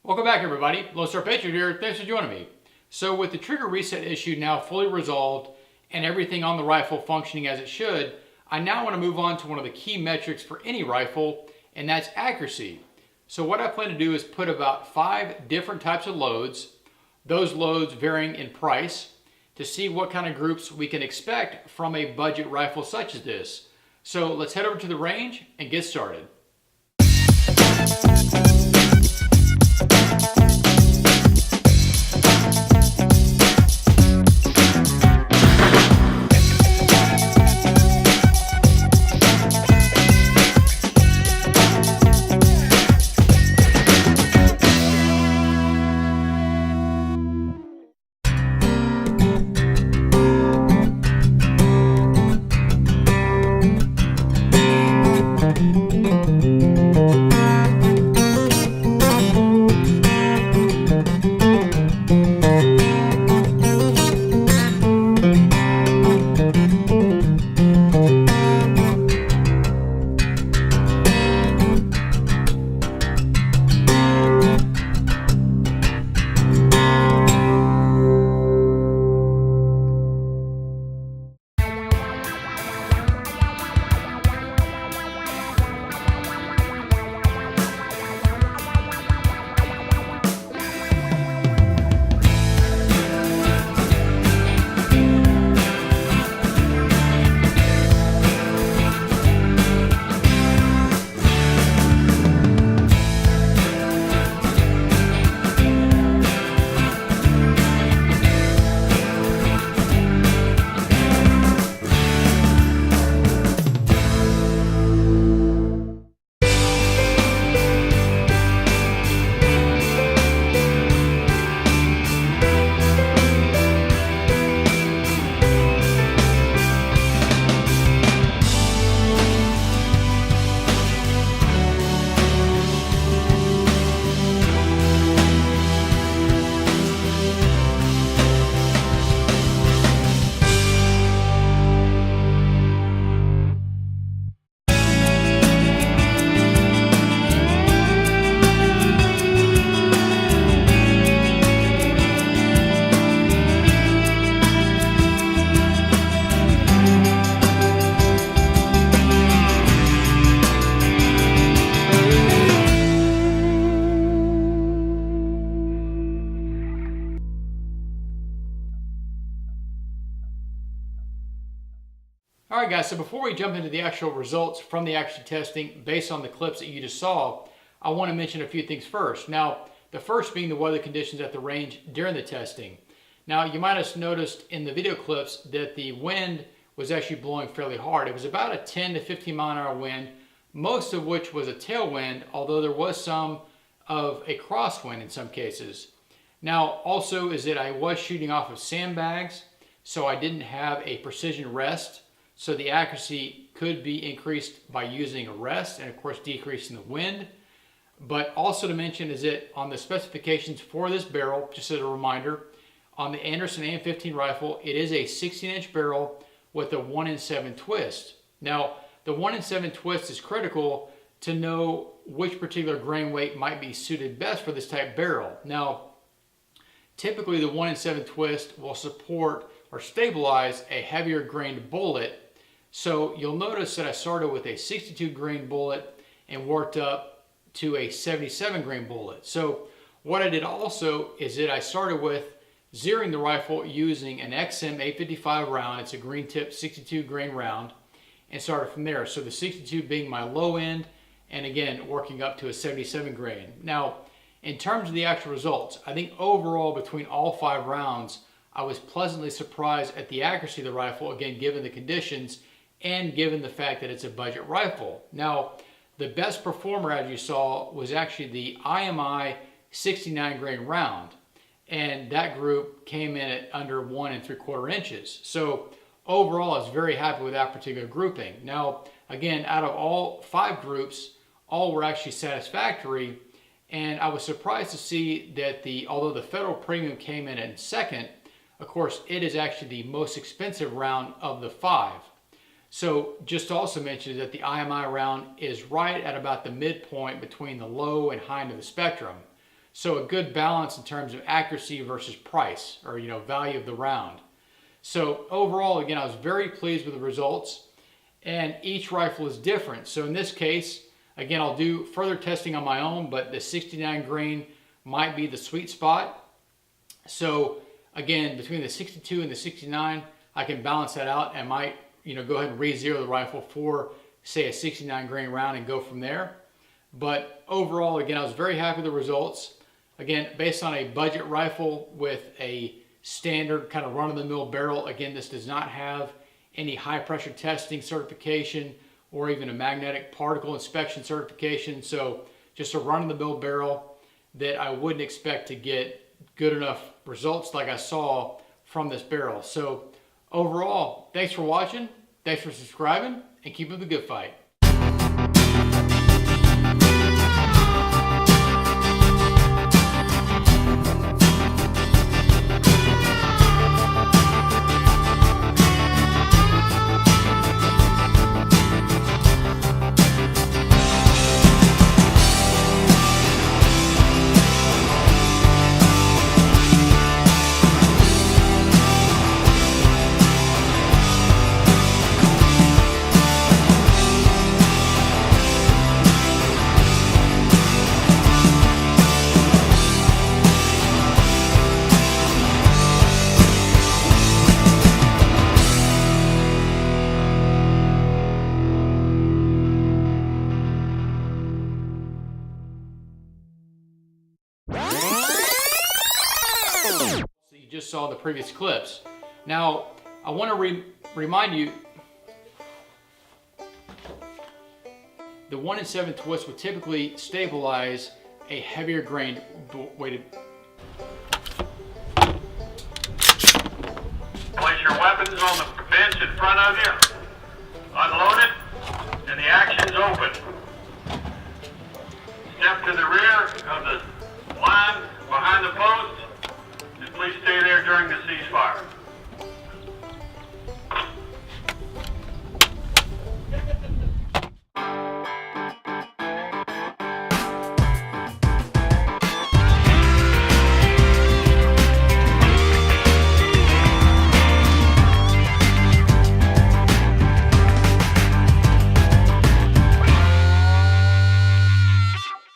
Welcome back, everybody. Lonestar Patriot here. Thanks for joining me. So with the trigger reset issue now fully resolved and everything on the rifle functioning as it should, I now want to move on to one of the key metrics for any rifle, and that's accuracy. So what I plan to do is put about 5 different types of loads, those loads varying in price, to see what kind of groups we can expect from a budget rifle such as this. So let's head over to the range and get started. Alright guys, so before we jump into the actual results from the accuracy testing based on the clips that you just saw, I want to mention a few things first. Now, the first being the weather conditions at the range during the testing. Now, you might have noticed in the video clips that the wind was actually blowing fairly hard. It was about a 10 to 15 mile an hour wind, most of which was a tailwind, although there was some of a crosswind in some cases. Now, also is that I was shooting off of sandbags, so I didn't have a precision rest. So the accuracy could be increased by using a rest and of course decreasing the wind. But also to mention is that on the specifications for this barrel, just as a reminder, on the Anderson AM15 rifle, it is a 16-inch barrel with a 1 in 7 twist. Now, the 1 in 7 twist is critical to know which particular grain weight might be suited best for this type barrel. Now, typically the 1 in 7 twist will support or stabilize a heavier grained bullet. So you'll notice that I started with a 62 grain bullet and worked up to a 77 grain bullet. So what I did also is that I started with zeroing the rifle using an XM855 round. It's a green tip 62 grain round, and started from there. So the 62 being my low end, and again working up to a 77 grain. Now in terms of the actual results, I think overall between all 5 rounds I was pleasantly surprised at the accuracy of the rifle, again given the conditions and given the fact that it's a budget rifle. Now, the best performer, as you saw, was actually the IMI 69 grain round, and that group came in at under 1 3/4 inches. So overall, I was very happy with that particular grouping. Now, again, out of all 5 groups, all were actually satisfactory, and I was surprised to see that although the Federal Premium came in second, of course, it is actually the most expensive round of the 5. So just to also mention that the IMI round is right at about the midpoint between the low and high end of the spectrum. So a good balance in terms of accuracy versus price, or value of the round. So overall, again, I was very pleased with the results, and each rifle is different. So in this case, again, I'll do further testing on my own, but the 69 grain might be the sweet spot. So again, between the 62 and the 69, I can balance that out and might go ahead and re-zero the rifle for, say, a 69 grain round and go from there. But overall, again, I was very happy with the results. Again, based on a budget rifle with a standard kind of run-of-the-mill barrel, again, this does not have any high-pressure testing certification or even a magnetic particle inspection certification. So just a run-of-the-mill barrel that I wouldn't expect to get good enough results like I saw from this barrel. So overall, thanks for watching, thanks for subscribing, and keep up the good fight. You just saw the previous clips. Now, I want to remind you, the 1 7 twist would typically stabilize a heavier grained weighted. Place your weapons on the bench in front of you. Unload it, and the action's open. Step to the rear of the